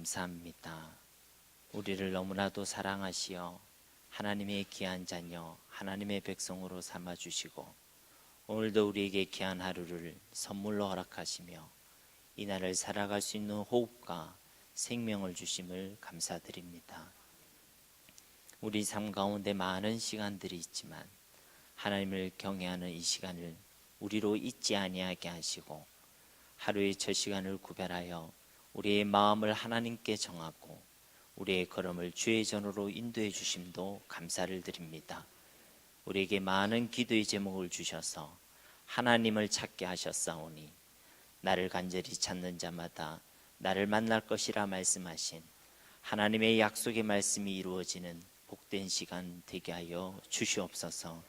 감사합니다. 우리를 너무나도 사랑하시어 하나님의 귀한 자녀, 하나님의 백성으로 삼아주시고 오늘도 우리에게 귀한 하루를 선물로 허락하시며 이날을 살아갈 수 있는 호흡과 생명을 주심을 감사드립니다. 우리 삶 가운데 많은 시간들이 있지만 하나님을 경외하는 이 시간을 우리로 잊지 아니하게 하시고 하루의 첫 시간을 구별하여 우리의 마음을 하나님께 정하고 우리의 걸음을 주의 전으로 인도해 주심도 감사를 드립니다. 우리에게 많은 기도의 제목을 주셔서 하나님을 찾게 하셨사오니 나를 간절히 찾는 자마다 나를 만날 것이라 말씀하신 하나님의 약속의 말씀이 이루어지는 복된 시간 되게 하여 주시옵소서.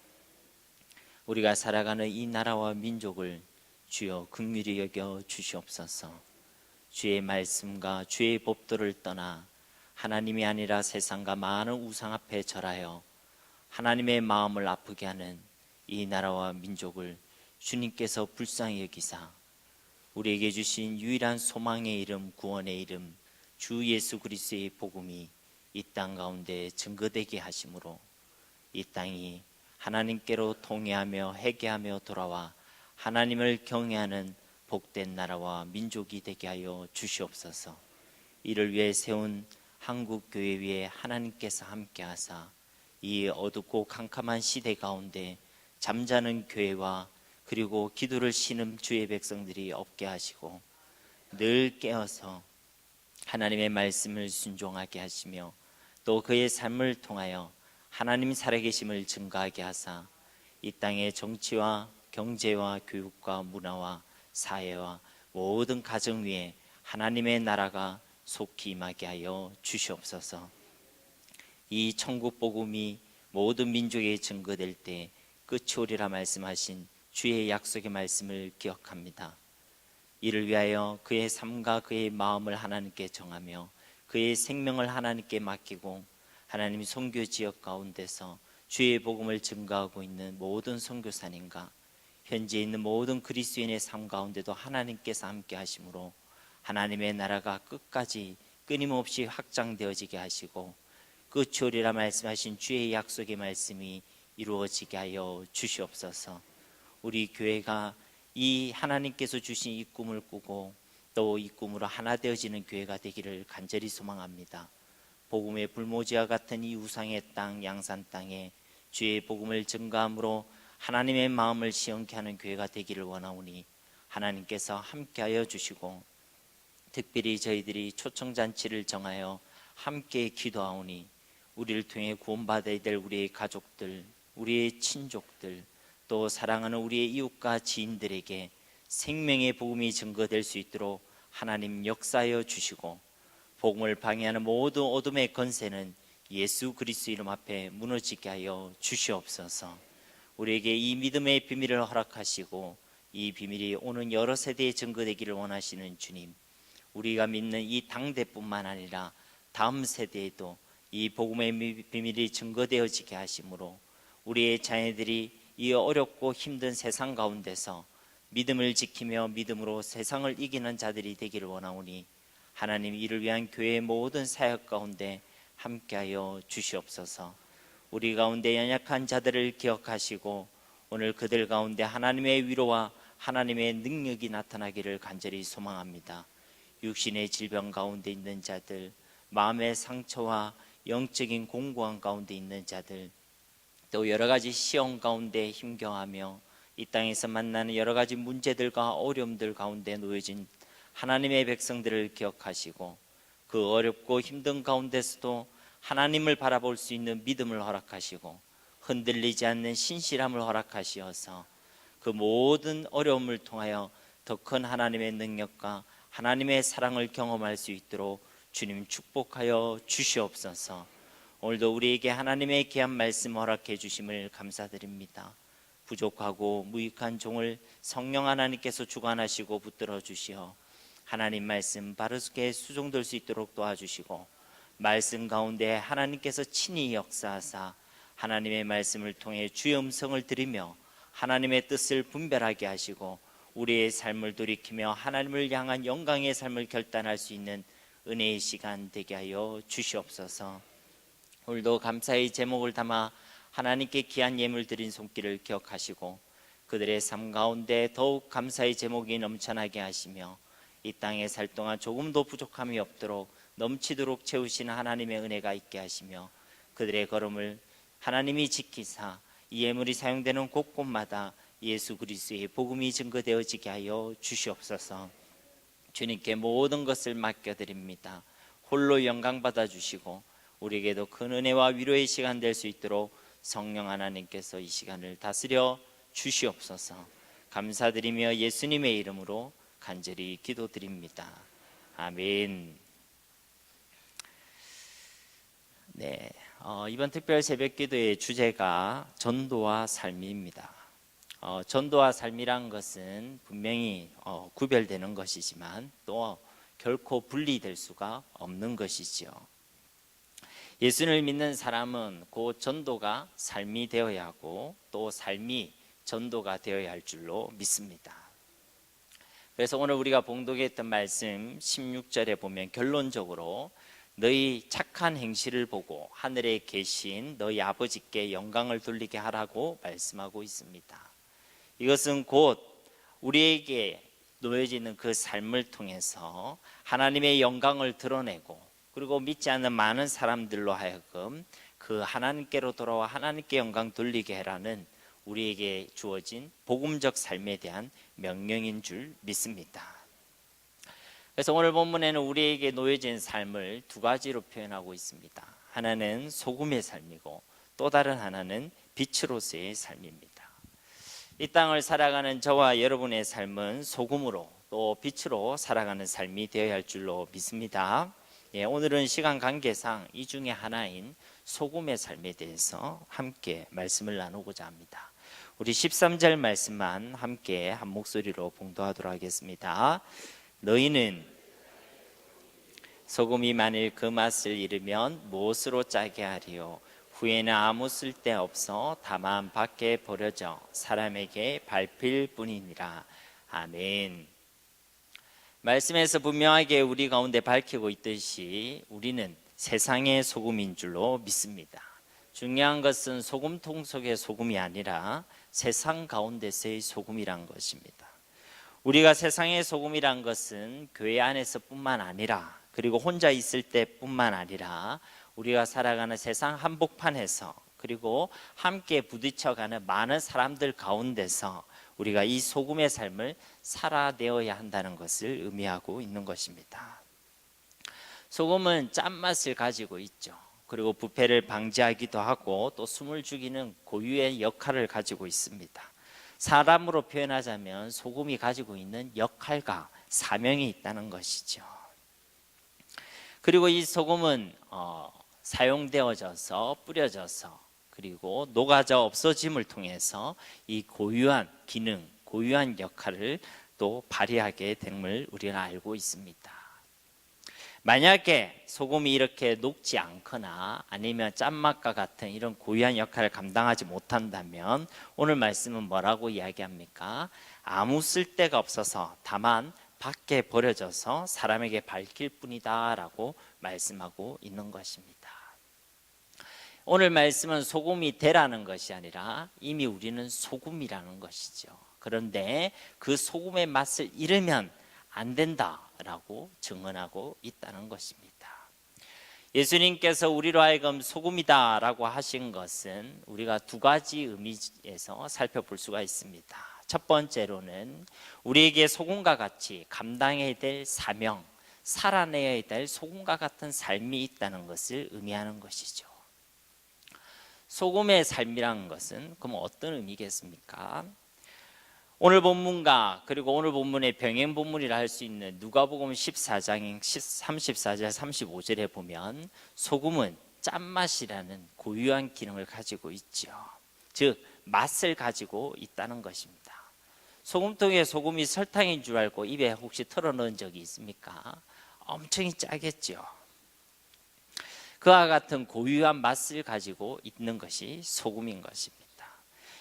우리가 살아가는 이 나라와 민족을 주여 긍휼히 여겨 주시옵소서. 주의 말씀과 주의 법도를 떠나 하나님이 아니라 세상과 많은 우상 앞에 절하여 하나님의 마음을 아프게 하는 이 나라와 민족을 주님께서 불쌍히 여기사 우리에게 주신 유일한 소망의 이름, 구원의 이름 주 예수 그리스도의 복음이 이 땅 가운데 증거되게 하심으로 이 땅이 하나님께로 통회하며 회개하며 돌아와 하나님을 경외하는 복된 나라와 민족이 되게 하여 주시옵소서. 이를 위해 세운 한국교회 위에 하나님께서 함께하사 이 어둡고 캄캄한 시대 가운데 잠자는 교회와 그리고 기도를 쉬는 주의 백성들이 없게 하시고 늘 깨어서 하나님의 말씀을 순종하게 하시며 또 그의 삶을 통하여 하나님 살아계심을 증거하게 하사 이 땅의 정치와 경제와 교육과 문화와 사회와 모든 가정 위에 하나님의 나라가 속히 임하게 하여 주시옵소서. 이 천국 복음이 모든 민족에 증거될 때 끝이 오리라 말씀하신 주의 약속의 말씀을 기억합니다. 이를 위하여 그의 삶과 그의 마음을 하나님께 정하며 그의 생명을 하나님께 맡기고 하나님 선교 지역 가운데서 주의 복음을 증거하고 있는 모든 선교사님과 현재 있는 모든 그리스도인의 삶 가운데도 하나님께서 함께 하심으로 하나님의 나라가 끝까지 끊임없이 확장되어지게 하시고 끝이 오리라 말씀하신 주의 약속의 말씀이 이루어지게 하여 주시옵소서. 우리 교회가 이 하나님께서 주신 이 꿈을 꾸고 또 이 꿈으로 하나 되어지는 교회가 되기를 간절히 소망합니다. 복음의 불모지와 같은 이 우상의 땅 양산 땅에 주의 복음을 증거함으로 하나님의 마음을 시원케 하는 교회가 되기를 원하오니 하나님께서 함께하여 주시고 특별히 저희들이 초청잔치를 정하여 함께 기도하오니 우리를 통해 구원받아야 될 우리의 가족들, 우리의 친족들 또 사랑하는 우리의 이웃과 지인들에게 생명의 복음이 증거될 수 있도록 하나님 역사하여 주시고 복음을 방해하는 모든 어둠의 권세는 예수 그리스도 이름 앞에 무너지게 하여 주시옵소서. 우리에게 이 믿음의 비밀을 허락하시고 이 비밀이 오는 여러 세대에 증거되기를 원하시는 주님, 우리가 믿는 이 당대뿐만 아니라 다음 세대에도 이 복음의 비밀이 증거되어지게 하심으로 우리의 자녀들이 이 어렵고 힘든 세상 가운데서 믿음을 지키며 믿음으로 세상을 이기는 자들이 되기를 원하오니 하나님 이를 위한 교회의 모든 사역 가운데 함께하여 주시옵소서. 우리 가운데 연약한 자들을 기억하시고 오늘 그들 가운데 하나님의 위로와 하나님의 능력이 나타나기를 간절히 소망합니다. 육신의 질병 가운데 있는 자들, 마음의 상처와 영적인 공고한 가운데 있는 자들, 또 여러 가지 시험 가운데 힘겨워하며 이 땅에서 만나는 여러 가지 문제들과 어려움들 가운데 놓여진 하나님의 백성들을 기억하시고 그 어렵고 힘든 가운데서도 하나님을 바라볼 수 있는 믿음을 허락하시고 흔들리지 않는 신실함을 허락하시어서 그 모든 어려움을 통하여 더 큰 하나님의 능력과 하나님의 사랑을 경험할 수 있도록 주님 축복하여 주시옵소서. 오늘도 우리에게 하나님의 귀한 말씀 허락해 주심을 감사드립니다. 부족하고 무익한 종을 성령 하나님께서 주관하시고 붙들어 주시어 하나님 말씀 바르게 수종될 수 있도록 도와주시고 말씀 가운데 하나님께서 친히 역사하사 하나님의 말씀을 통해 주의 음성을 들으며 하나님의 뜻을 분별하게 하시고 우리의 삶을 돌이키며 하나님을 향한 영광의 삶을 결단할 수 있는 은혜의 시간 되게 하여 주시옵소서. 오늘도 감사의 제목을 담아 하나님께 귀한 예물 드린 손길을 기억하시고 그들의 삶 가운데 더욱 감사의 제목이 넘쳐나게 하시며 이 땅에 살 동안 조금도 부족함이 없도록 넘치도록 채우시는 하나님의 은혜가 있게 하시며 그들의 걸음을 하나님이 지키사 이 예물이 사용되는 곳곳마다 예수 그리스도의 복음이 증거되어지게 하여 주시옵소서. 주님께 모든 것을 맡겨드립니다. 홀로 영광 받아주시고 우리에게도 큰 은혜와 위로의 시간 될 수 있도록 성령 하나님께서 이 시간을 다스려 주시옵소서. 감사드리며 예수님의 이름으로 간절히 기도드립니다. 아멘. 네, 이번 특별 새벽 기도의 주제가 전도와 삶입니다. 전도와 삶이란 것은 분명히 구별되는 것이지만 또 결코 분리될 수가 없는 것이지요. 예수를 믿는 사람은 곧 전도가 삶이 되어야 하고 또 삶이 전도가 되어야 할 줄로 믿습니다. 그래서 오늘 우리가 봉독했던 말씀 16절에 보면 결론적으로 너희 착한 행실을 보고 하늘에 계신 너희 아버지께 영광을 돌리게 하라고 말씀하고 있습니다. 이것은 곧 우리에게 놓여지는 그 삶을 통해서 하나님의 영광을 드러내고 그리고 믿지 않는 많은 사람들로 하여금 그 하나님께로 돌아와 하나님께 영광 돌리게 해라는 우리에게 주어진 복음적 삶에 대한 명령인 줄 믿습니다. 그래서 오늘 본문에는 우리에게 놓여진 삶을 두 가지로 표현하고 있습니다. 하나는 소금의 삶이고 또 다른 하나는 빛으로서의 삶입니다. 이 땅을 살아가는 저와 여러분의 삶은 소금으로 또 빛으로 살아가는 삶이 되어야 할 줄로 믿습니다. 오늘은 시간 관계상 이 중에 하나인 소금의 삶에 대해서 함께 말씀을 나누고자 합니다. 우리 13절 말씀만 함께 한 목소리로 봉독하도록 하겠습니다. 너희는 소금이 만일 그 맛을 잃으면 무엇으로 짜게 하리요? 후에는 아무 쓸데없어 다만 밖에 버려져 사람에게 밟힐 뿐이니라. 아멘. 말씀에서 분명하게 우리 가운데 밝히고 있듯이 우리는 세상의 소금인 줄로 믿습니다. 중요한 것은 소금통 속의 소금이 아니라 세상 가운데서의 소금이란 것입니다. 우리가 세상의 소금이란 것은 교회 안에서 뿐만 아니라 그리고 혼자 있을 때 뿐만 아니라 우리가 살아가는 세상 한복판에서 그리고 함께 부딪혀가는 많은 사람들 가운데서 우리가 이 소금의 삶을 살아내어야 한다는 것을 의미하고 있는 것입니다. 소금은 짠맛을 가지고 있죠. 그리고 부패를 방지하기도 하고 또 숨을 죽이는 고유의 역할을 가지고 있습니다. 사람으로 표현하자면 소금이 가지고 있는 역할과 사명이 있다는 것이죠. 그리고 이 소금은 사용되어져서 뿌려져서 그리고 녹아져 없어짐을 통해서 이 고유한 기능, 고유한 역할을 또 발휘하게 됨을 우리가 알고 있습니다. 만약에 소금이 이렇게 녹지 않거나 아니면 짠맛과 같은 이런 고유한 역할을 감당하지 못한다면 오늘 말씀은 뭐라고 이야기합니까? 아무 쓸데가 없어서 다만 밖에 버려져서 사람에게 밝힐 뿐이다 라고 말씀하고 있는 것입니다. 오늘 말씀은 소금이 되라는 것이 아니라 이미 우리는 소금이라는 것이죠. 그런데 그 소금의 맛을 잃으면 안 된다라고 증언하고 있다는 것입니다. 예수님께서 우리로 하여금 소금이다라고 하신 것은 우리가 두 가지 의미에서 살펴볼 수가 있습니다. 첫 번째로는 우리에게 소금과 같이 감당해야 될 사명, 살아내야 될 소금과 같은 삶이 있다는 것을 의미하는 것이죠. 소금의 삶이라는 것은 그럼 어떤 의미겠습니까? 오늘 본문과 그리고 오늘 본문의 병행 본문이라 할 수 있는 누가복음 14장 34절 35절에 보면 소금은 짠맛이라는 고유한 기능을 가지고 있죠. 즉 맛을 가지고 있다는 것입니다. 소금통에 소금이 설탕인 줄 알고 입에 혹시 털어 넣은 적이 있습니까? 엄청 짜겠죠. 그와 같은 고유한 맛을 가지고 있는 것이 소금인 것입니다.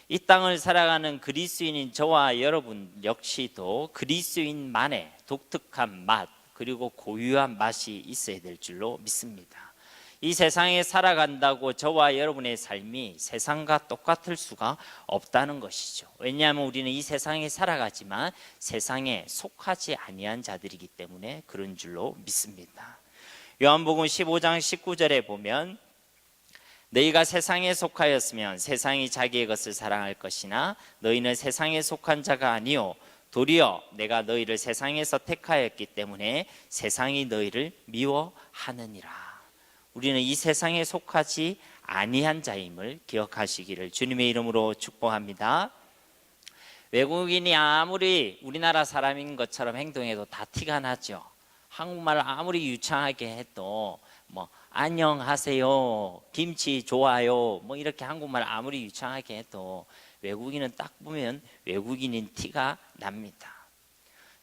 이 땅을 살아가는 그리스도인인 저와 여러분 역시도 그리스도인만의 독특한 맛, 그리고 고유한 맛이 있어야 될 줄로 믿습니다. 이 세상에 살아간다고 저와 여러분의 삶이 세상과 똑같을 수가 없다는 것이죠. 왜냐하면 우리는 이 세상에 살아가지만 세상에 속하지 아니한 자들이기 때문에 그런 줄로 믿습니다. 요한복음 15장 19절에 보면 너희가 세상에 속하였으면 세상이 자기의 것을 사랑할 것이나 너희는 세상에 속한 자가 아니요 도리어 내가 너희를 세상에서 택하였기 때문에 세상이 너희를 미워하느니라. 우리는 이 세상에 속하지 아니한 자임을 기억하시기를 주님의 이름으로 축복합니다. 외국인이 아무리 우리나라 사람인 것처럼 행동해도 다 티가 나죠. 한국말을 아무리 유창하게 해도 뭐 안녕하세요, 김치 좋아요, 뭐 이렇게 한국말 아무리 유창하게 해도 외국인은 딱 보면 외국인인 티가 납니다.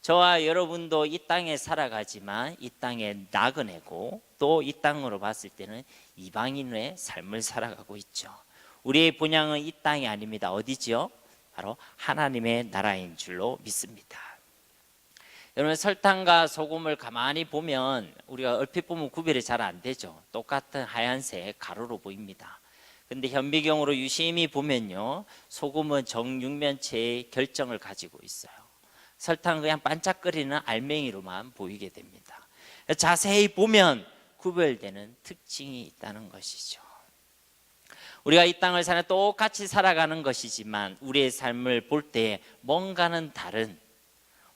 저와 여러분도 이 땅에 살아가지만 이 땅에 나그네고 또 이 땅으로 봤을 때는 이방인의 삶을 살아가고 있죠. 우리의 본향은 이 땅이 아닙니다. 어디지요? 바로 하나님의 나라인 줄로 믿습니다. 여러분, 설탕과 소금을 가만히 보면 우리가 얼핏 보면 구별이 잘 안 되죠. 똑같은 하얀색 가루로 보입니다. 근데 현미경으로 유심히 보면요, 소금은 정육면체의 결정을 가지고 있어요. 설탕은 그냥 반짝거리는 알맹이로만 보이게 됩니다. 자세히 보면 구별되는 특징이 있다는 것이죠. 우리가 이 땅을 사는 똑같이 살아가는 것이지만 우리의 삶을 볼 때 뭔가는 다른,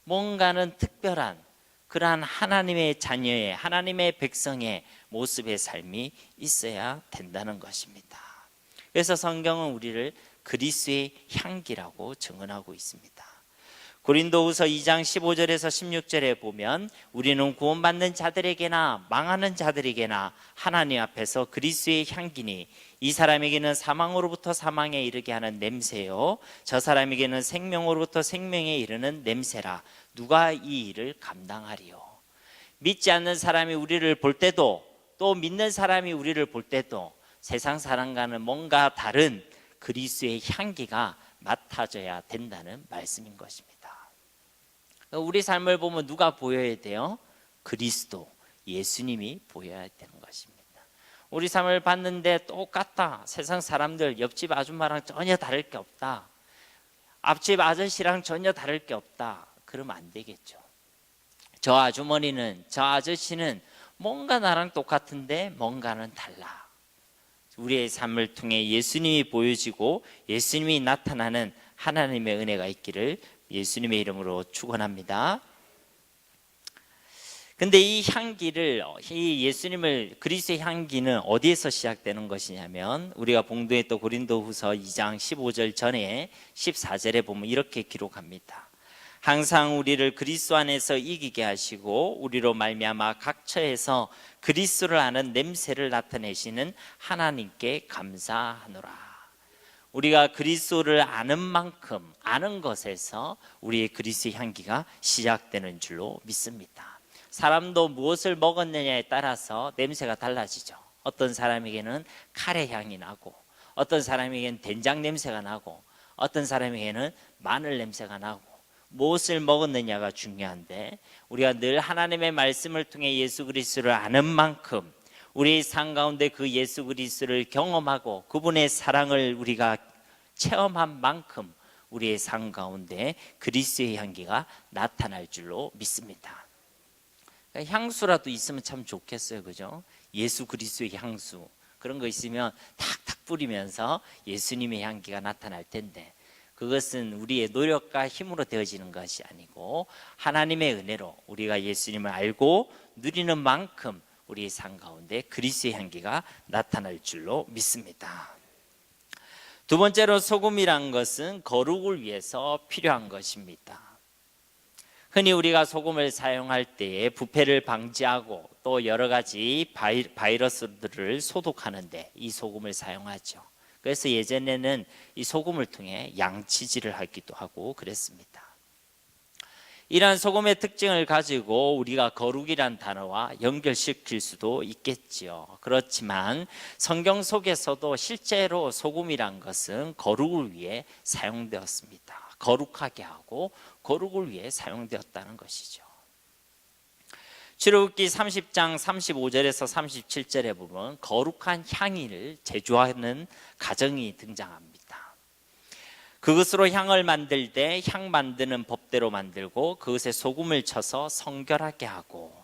뭔가는 특별한 그러한 하나님의 자녀의, 하나님의 백성의 모습의 삶이 있어야 된다는 것입니다. 그래서 성경은 우리를 그리스도의 향기라고 증언하고 있습니다. 고린도후서 2장 15절에서 16절에 보면 우리는 구원받는 자들에게나 망하는 자들에게나 하나님 앞에서 그리스도의 향기니 이 사람에게는 사망으로부터 사망에 이르게 하는 냄새요 저 사람에게는 생명으로부터 생명에 이르는 냄새라. 누가 이 일을 감당하리요? 믿지 않는 사람이 우리를 볼 때도 또 믿는 사람이 우리를 볼 때도 세상 사람과는 뭔가 다른 그리스도의 향기가 맡아져야 된다는 말씀인 것입니다. 우리 삶을 보면 누가 보여야 돼요? 그리스도, 예수님이 보여야 되는 것입니다. 우리 삶을 봤는데 똑같다, 세상 사람들 옆집 아줌마랑 전혀 다를 게 없다, 앞집 아저씨랑 전혀 다를 게 없다, 그러면 안 되겠죠. 저 아주머니는, 저 아저씨는 뭔가 나랑 똑같은데 뭔가는 달라. 우리의 삶을 통해 예수님이 보여지고 예수님이 나타나는 하나님의 은혜가 있기를 예수님의 이름으로 축원합니다. 근데 이 향기를, 이 예수님을, 그리스도의 향기는 어디에서 시작되는 것이냐면 우리가 봉독했던 고린도후서 2장 15절 전에 14절에 보면 이렇게 기록합니다. 항상 우리를 그리스도 안에서 이기게 하시고 우리로 말미암아 각 처에서 그리스도를 아는 냄새를 나타내시는 하나님께 감사하노라. 우리가 그리스도를 아는 만큼, 아는 것에서 우리의 그리스도의 향기가 시작되는 줄로 믿습니다. 사람도 무엇을 먹었느냐에 따라서 냄새가 달라지죠. 어떤 사람에게는 카레 향이 나고, 어떤 사람에게는 된장 냄새가 나고, 어떤 사람에게는 마늘 냄새가 나고, 무엇을 먹었느냐가 중요한데 우리가 늘 하나님의 말씀을 통해 예수 그리스도를 아는 만큼 우리 삶 가운데 그 예수 그리스도를 경험하고 그분의 사랑을 우리가 체험한 만큼 우리의 삶 가운데 그리스도의 향기가 나타날 줄로 믿습니다. 향수라도 있으면 참 좋겠어요, 그죠? 예수 그리스도의 향수, 그런 거 있으면 탁탁 뿌리면서 예수님의 향기가 나타날 텐데 그것은 우리의 노력과 힘으로 되어지는 것이 아니고 하나님의 은혜로 우리가 예수님을 알고 누리는 만큼 우리의 삶 가운데 그리스도의 향기가 나타날 줄로 믿습니다. 두 번째로 소금이란 것은 거룩을 위해서 필요한 것입니다. 흔히 우리가 소금을 사용할 때에 부패를 방지하고 또 여러 가지 바이러스들을 소독하는데 이 소금을 사용하죠. 그래서 예전에는 이 소금을 통해 양치질을 하기도 하고 그랬습니다. 이러한 소금의 특징을 가지고 우리가 거룩이란 단어와 연결시킬 수도 있겠지요. 그렇지만 성경 속에서도 실제로 소금이란 것은 거룩을 위해 사용되었습니다. 거룩하게 하고 거룩을 위해 사용되었다는 것이죠. 출애굽기 30장 35절에서 37절에 보면 거룩한 향을 제조하는 가정이 등장합니다. 그것으로 향을 만들 때 향 만드는 법대로 만들고 그것에 소금을 쳐서 성결하게 하고,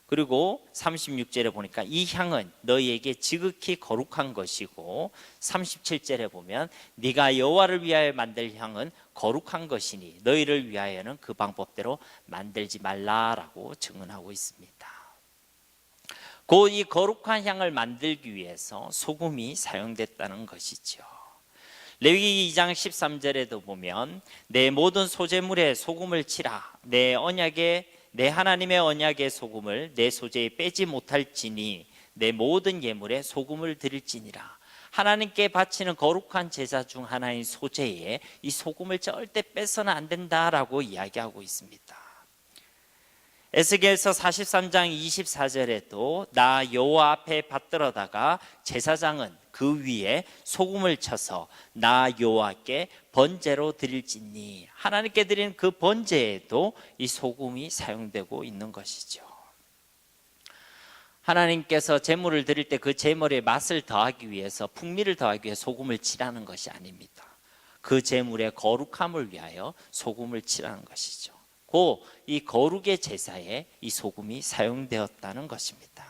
그리고 36절에 보니까 이 향은 너희에게 지극히 거룩한 것이고, 37절에 보면 네가 여호와를 위하여 만들 향은 거룩한 것이니 너희를 위하여는 그 방법대로 만들지 말라라고 증언하고 있습니다. 곧 이 거룩한 향을 만들기 위해서 소금이 사용됐다는 것이죠. 레위기 2장 13절에도 보면 내 모든 소재물에 소금을 치라. 내 하나님의 언약의 소금을 내 소재에 빼지 못할지니 내 모든 예물에 소금을 드릴지니라. 하나님께 바치는 거룩한 제사 중 하나인 소재에 이 소금을 절대 빼서는 안 된다라고 이야기하고 있습니다. 에스겔서 43장 24절에도 나 여호와 앞에 받들어다가 제사장은 그 위에 소금을 쳐서 나 여호와께 번제로 드릴지니, 하나님께 드린 그 번제에도 이 소금이 사용되고 있는 것이죠. 하나님께서 제물을 드릴 때 그 제물의 맛을 더하기 위해서, 풍미를 더하기 위해 소금을 칠하는 것이 아닙니다. 그 제물의 거룩함을 위하여 소금을 칠하는 것이죠. 고 이 거룩의 제사에 이 소금이 사용되었다는 것입니다.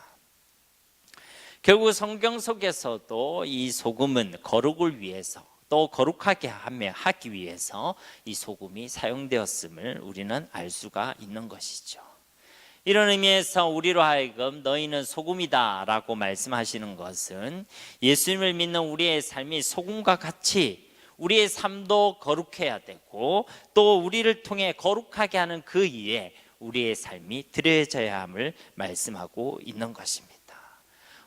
결국 성경 속에서도 이 소금은 거룩을 위해서, 또 거룩하게 하기 위해서 이 소금이 사용되었음을 우리는 알 수가 있는 것이죠. 이런 의미에서 우리로 하여금 너희는 소금이다 라고 말씀하시는 것은 예수님을 믿는 우리의 삶이 소금과 같이 우리의 삶도 거룩해야 되고, 또 우리를 통해 거룩하게 하는 그 일에 우리의 삶이 드려져야 함을 말씀하고 있는 것입니다.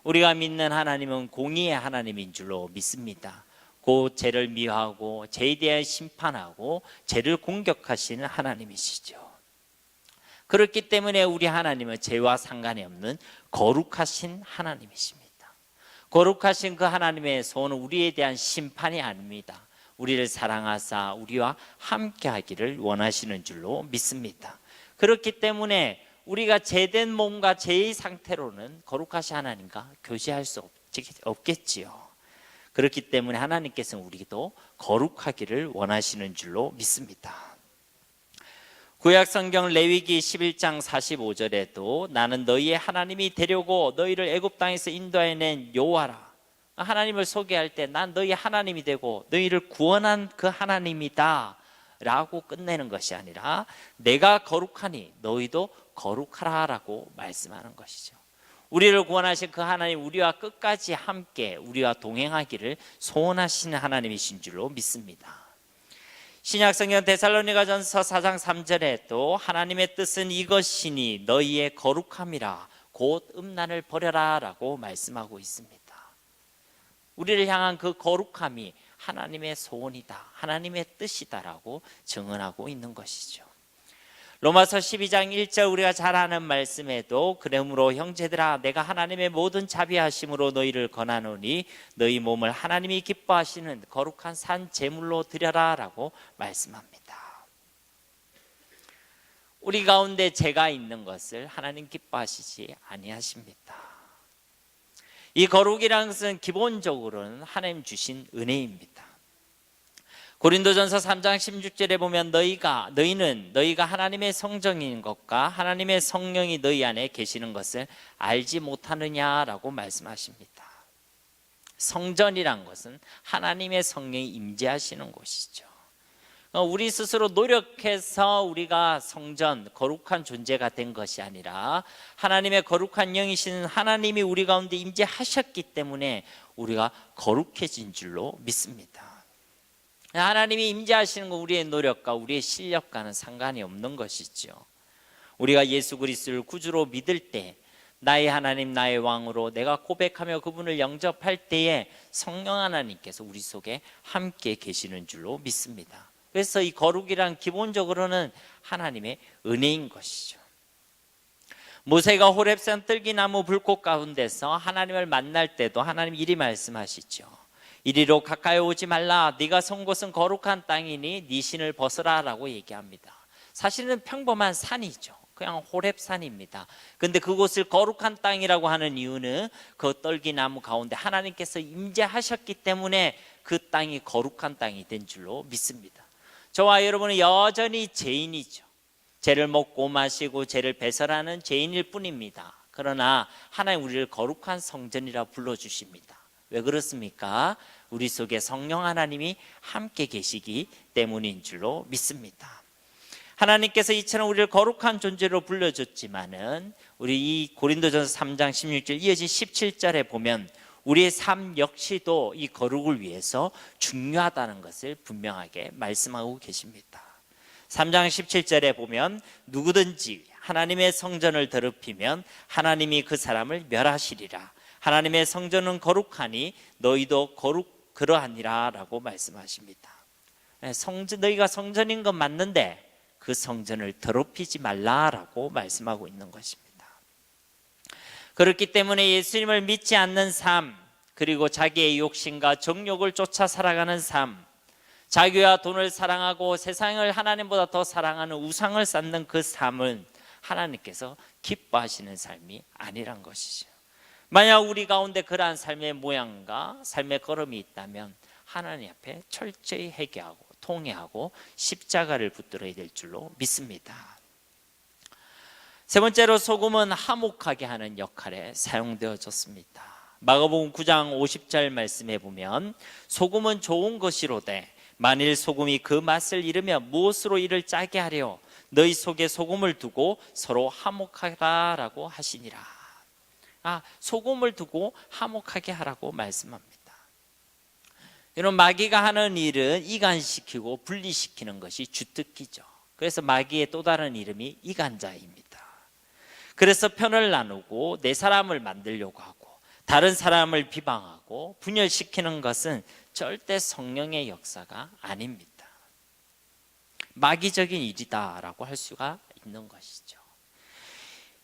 우리가 믿는 하나님은 공의의 하나님인 줄로 믿습니다. 곧 죄를 미워하고 죄에 대해 심판하고 죄를 공격하시는 하나님이시죠. 그렇기 때문에 우리 하나님은 죄와 상관이 없는 거룩하신 하나님이십니다. 거룩하신 그 하나님의 손은 우리에 대한 심판이 아닙니다. 우리를 사랑하사 우리와 함께 하기를 원하시는 줄로 믿습니다. 그렇기 때문에 우리가 죄된 몸과 죄의 상태로는 거룩하신 하나님과 교제할 수 없겠지요. 그렇기 때문에 하나님께서는 우리도 거룩하기를 원하시는 줄로 믿습니다. 구약성경 레위기 11장 45절에도 나는 너희의 하나님이 되려고 너희를 애굽 땅에서 인도해낸 여호와라. 하나님을 소개할 때 난 너희 하나님이 되고 너희를 구원한 그 하나님이다 라고 끝내는 것이 아니라 내가 거룩하니 너희도 거룩하라 라고 말씀하는 것이죠. 우리를 구원하신 그 하나님, 우리와 끝까지 함께 우리와 동행하기를 소원하시는 하나님이신 줄로 믿습니다. 신약성경 데살로니가전서 4장 3절에 또 하나님의 뜻은 이것이니 너희의 거룩함이라 곧 음란을 버려라 라고 말씀하고 있습니다. 우리를 향한 그 거룩함이 하나님의 소원이다, 하나님의 뜻이다라고 증언하고 있는 것이죠. 로마서 12장 1절 우리가 잘 아는 말씀에도 그러므로 형제들아 내가 하나님의 모든 자비하심으로 너희를 권하노니 너희 몸을 하나님이 기뻐하시는 거룩한 산 제물로 드려라 라고 말씀합니다. 우리 가운데 죄가 있는 것을 하나님 기뻐하시지 아니하십니다. 이 거룩이라는 것은 기본적으로는 하나님 주신 은혜입니다. 고린도전서 3장 16절에 보면 너희가 하나님의 성정인 것과 하나님의 성령이 너희 안에 계시는 것을 알지 못하느냐라고 말씀하십니다. 성전이란 것은 하나님의 성령이 임재하시는 곳이죠. 우리 스스로 노력해서 우리가 성전, 거룩한 존재가 된 것이 아니라 하나님의 거룩한 영이신 하나님이 우리 가운데 임재하셨기 때문에 우리가 거룩해진 줄로 믿습니다. 하나님이 임재하시는 건 우리의 노력과 우리의 실력과는 상관이 없는 것이죠. 우리가 예수 그리스도를 구주로 믿을 때 나의 하나님 나의 왕으로 내가 고백하며 그분을 영접할 때에 성령 하나님께서 우리 속에 함께 계시는 줄로 믿습니다. 그래서 이 거룩이란 기본적으로는 하나님의 은혜인 것이죠. 모세가 호렙산 뜰기나무 불꽃 가운데서 하나님을 만날 때도 하나님 이리 말씀하시죠. 이리로 가까이 오지 말라. 네가 선 곳은 거룩한 땅이니 네 신을 벗어라 라고 얘기합니다. 사실은 평범한 산이죠. 그냥 호렙산입니다. 근데 그곳을 거룩한 땅이라고 하는 이유는 그 떨기나무 가운데 하나님께서 임재하셨기 때문에 그 땅이 거룩한 땅이 된 줄로 믿습니다. 저와 여러분은 여전히 죄인이죠. 죄를 먹고 마시고 죄를 배설하는 죄인일 뿐입니다. 그러나 하나님 우리를 거룩한 성전이라 불러주십니다. 왜 그렇습니까? 우리 속에 성령 하나님이 함께 계시기 때문인 줄로 믿습니다. 하나님께서 이처럼 우리를 거룩한 존재로 불러줬지만은 우리 이 고린도전서 3장 16절 이어진 17절에 보면 우리의 삶 역시도 이 거룩을 위해서 중요하다는 것을 분명하게 말씀하고 계십니다. 3장 17절에 보면 누구든지 하나님의 성전을 더럽히면 하나님이 그 사람을 멸하시리라. 하나님의 성전은 거룩하니 너희도 그러하니라 라고 말씀하십니다. 너희가 성전인 건 맞는데 그 성전을 더럽히지 말라라고 말씀하고 있는 것입니다. 그렇기 때문에 예수님을 믿지 않는 삶, 그리고 자기의 욕심과 정욕을 쫓아 살아가는 삶, 자기와 돈을 사랑하고 세상을 하나님보다 더 사랑하는 우상을 쌓는 그 삶은 하나님께서 기뻐하시는 삶이 아니란 것이죠. 만약 우리 가운데 그러한 삶의 모양과 삶의 걸음이 있다면 하나님 앞에 철저히 회개하고 통회하고 십자가를 붙들어야 될 줄로 믿습니다. 세 번째로 소금은 화목하게 하는 역할에 사용되어졌습니다. 마가복음 9장 50절 말씀에 보면 소금은 좋은 것이로되 만일 소금이 그 맛을 잃으면 무엇으로 이를 짜게 하려 너희 속에 소금을 두고 서로 화목하라라고 하시니라. 소금을 두고 화목하게 하라고 말씀합니다. 이런 마귀가 하는 일은 이간시키고 분리시키는 것이 주특기죠. 그래서 마귀의 또 다른 이름이 이간자입니다. 그래서 편을 나누고 내 사람을 만들려고 하고 다른 사람을 비방하고 분열시키는 것은 절대 성령의 역사가 아닙니다. 마귀적인 일이다라고 할 수가 있는 것이죠.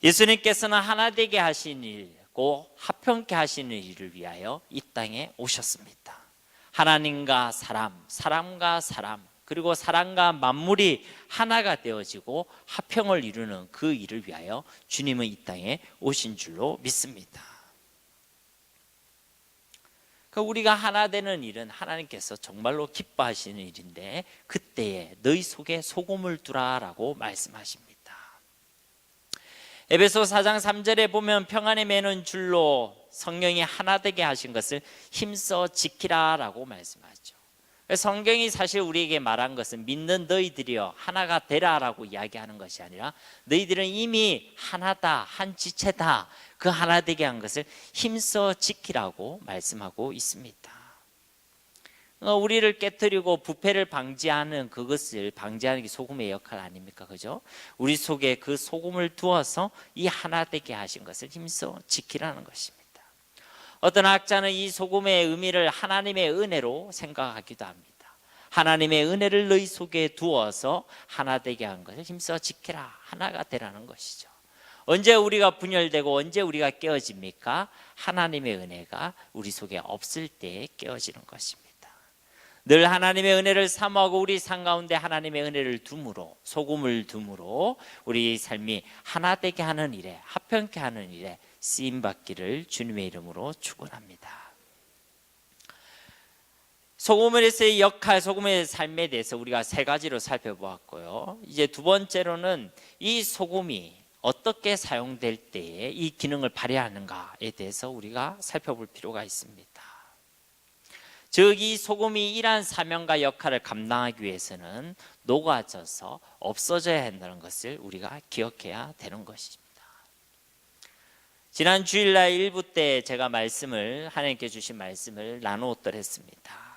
예수님께서는 하나 되게 하신 일고 화평케 하시는 일을 위하여 이 땅에 오셨습니다. 하나님과 사람, 사람과 사람, 그리고 사람과 만물이 하나가 되어지고 화평을 이루는 그 일을 위하여 주님은 이 땅에 오신 줄로 믿습니다. 우리가 하나 되는 일은 하나님께서 정말로 기뻐하시는 일인데 그때에 너희 속에 소금을 두라라고 말씀하십니다. 에베소 4장 3절에 보면 평안에 매는 줄로 성령이 하나 되게 하신 것을 힘써 지키라라고 말씀하죠. 성경이 사실 우리에게 말한 것은 믿는 너희들이여 하나가 되라라고 이야기하는 것이 아니라 너희들은 이미 하나다, 한 지체다, 그 하나 되게 한 것을 힘써 지키라고 말씀하고 있습니다. 우리를 깨뜨리고 부패를 방지하는 그것을 방지하는 게 소금의 역할 아닙니까? 그죠? 우리 속에 그 소금을 두어서 이 하나 되게 하신 것을 힘써 지키라는 것입니다. 어떤 학자는 이 소금의 의미를 하나님의 은혜로 생각하기도 합니다. 하나님의 은혜를 너희 속에 두어서 하나 되게 한 것을 힘써 지키라, 하나가 되라는 것이죠. 언제 우리가 분열되고 언제 우리가 깨어집니까? 하나님의 은혜가 우리 속에 없을 때에 깨어지는 것입니다. 늘 하나님의 은혜를 사모하고 우리 삶 가운데 하나님의 은혜를 둠으로, 소금을 둠으로 우리 삶이 하나 되게 하는 일에, 화평케 하는 일에 쓰임받기를 주님의 이름으로 축원합니다. 소금의 역할, 소금의 삶에 대해서 우리가 세 가지로 살펴보았고요. 이제 두 번째로는 이 소금이 어떻게 사용될 때에 이 기능을 발휘하는가에 대해서 우리가 살펴볼 필요가 있습니다. 즉 이 소금이 이러한 사명과 역할을 감당하기 위해서는 녹아져서 없어져야 한다는 것을 우리가 기억해야 되는 것입니다. 지난 주일날 1부 때 제가 하나님께 주신 말씀을 나누었더랬습니다.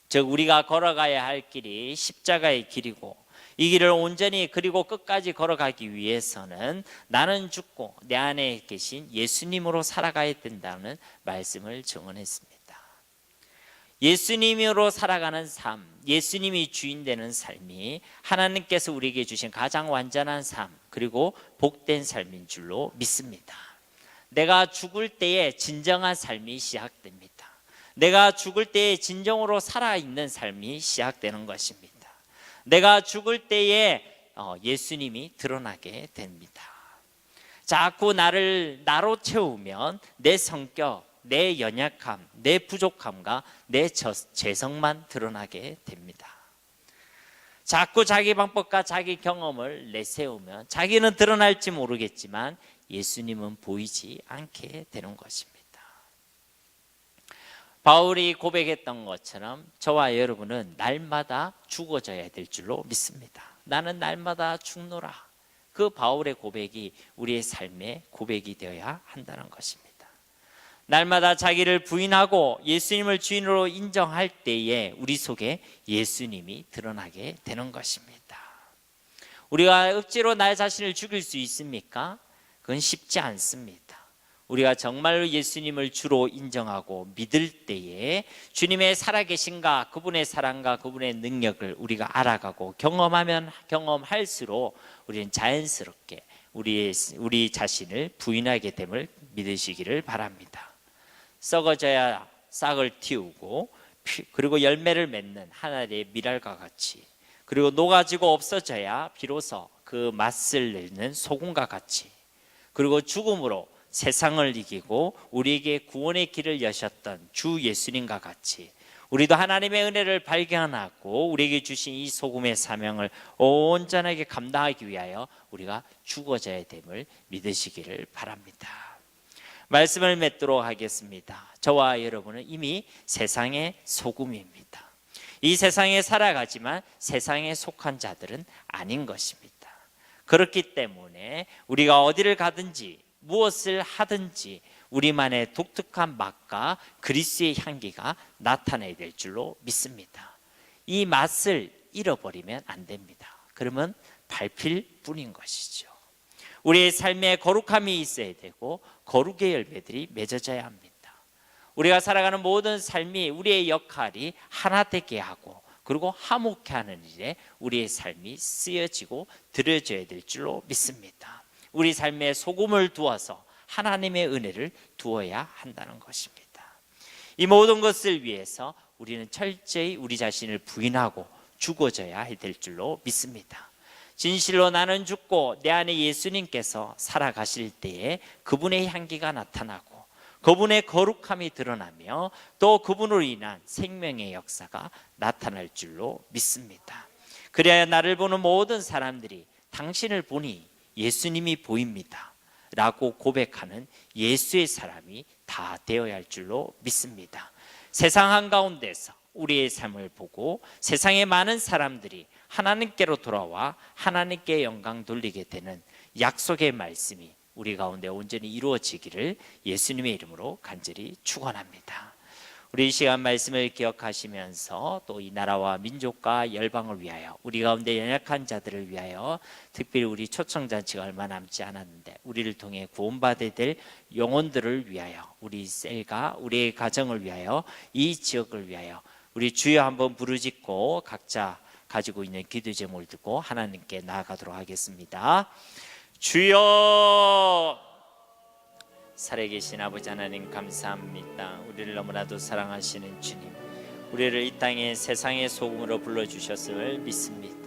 즉 우리가 걸어가야 할 길이 십자가의 길이고 이 길을 온전히 그리고 끝까지 걸어가기 위해서는 나는 죽고 내 안에 계신 예수님으로 살아가야 된다는 말씀을 증언했습니다. 예수님으로 살아가는 삶, 예수님이 주인 되는 삶이 하나님께서 우리에게 주신 가장 완전한 삶, 그리고 복된 삶인 줄로 믿습니다. 내가 죽을 때에 진정한 삶이 시작됩니다. 내가 죽을 때에 진정으로 살아있는 삶이 시작되는 것입니다. 내가 죽을 때에 예수님이 드러나게 됩니다. 자꾸 나로 채우면 내 성격, 내 연약함, 내 부족함과 내 재성만 드러나게 됩니다. 자꾸 자기 방법과 자기 경험을 내세우면 자기는 드러날지 모르겠지만 예수님은 보이지 않게 되는 것입니다. 바울이 고백했던 것처럼 저와 여러분은 날마다 죽어져야 될 줄로 믿습니다. 나는 날마다 죽노라. 그 바울의 고백이 우리의 삶의 고백이 되어야 한다는 것입니다. 날마다 자기를 부인하고 예수님을 주인으로 인정할 때에 우리 속에 예수님이 드러나게 되는 것입니다. 우리가 억지로 나 자신을 죽일 수 있습니까? 그건 쉽지 않습니다. 우리가 정말로 예수님을 주로 인정하고 믿을 때에 주님의 살아계신가, 그분의 사랑과 그분의 능력을 우리가 알아가고 경험할수록 우리는 자연스럽게 우리 자신을 부인하게 됨을 믿으시기를 바랍니다. 썩어져야 싹을 틔우고 그리고 열매를 맺는 하나의 밀알과 같이, 그리고 녹아지고 없어져야 비로소 그 맛을 내는 소금과 같이, 그리고 죽음으로 세상을 이기고 우리에게 구원의 길을 여셨던 주 예수님과 같이 우리도 하나님의 은혜를 발견하고 우리에게 주신 이 소금의 사명을 온전하게 감당하기 위하여 우리가 죽어져야 됨을 믿으시기를 바랍니다. 말씀을 맺도록 하겠습니다. 저와 여러분은 이미 세상의 소금입니다. 이 세상에 살아가지만 세상에 속한 자들은 아닌 것입니다. 그렇기 때문에 우리가 어디를 가든지 무엇을 하든지 우리만의 독특한 맛과 그리스의 향기가 나타나야 될 줄로 믿습니다. 이 맛을 잃어버리면 안 됩니다. 그러면 밟힐 뿐인 것이죠. 우리의 삶에 거룩함이 있어야 되고 거룩의 열매들이 맺어져야 합니다. 우리가 살아가는 모든 삶이 우리의 역할이 하나 되게 하고 그리고 화목해 하는 일에 우리의 삶이 쓰여지고 드려져야 될 줄로 믿습니다. 우리 삶에 소금을 두어서 하나님의 은혜를 두어야 한다는 것입니다. 이 모든 것을 위해서 우리는 철저히 우리 자신을 부인하고 죽어져야 될 줄로 믿습니다. 진실로 나는 죽고 내 안에 예수님께서 살아가실 때에 그분의 향기가 나타나고 그분의 거룩함이 드러나며 또 그분으로 인한 생명의 역사가 나타날 줄로 믿습니다. 그래야 나를 보는 모든 사람들이 당신을 보니 예수님이 보입니다 라고 고백하는 예수의 사람이 다 되어야 할 줄로 믿습니다. 세상 한가운데서 우리의 삶을 보고 세상의 많은 사람들이 하나님께로 돌아와 하나님께 영광 돌리게 되는 약속의 말씀이 우리 가운데 온전히 이루어지기를 예수님의 이름으로 간절히 축원합니다. 우리 이 시간 말씀을 기억하시면서 또 이 나라와 민족과 열방을 위하여 우리 가운데 연약한 자들을 위하여 특별히 우리 초청잔치가 얼마 남지 않았는데 우리를 통해 구원받아야 될 영혼들을 위하여 우리 셀과 우리의 가정을 위하여 이 지역을 위하여 우리 주여 한번 부르짖고 각자 가지고 있는 기도 제목을 듣고 하나님께 나아가도록 하겠습니다. 주여, 살아계신 아버지 하나님 감사합니다. 우리를 너무나도 사랑하시는 주님, 우리를 이 땅에 세상의 소금으로 불러주셨음을 믿습니다.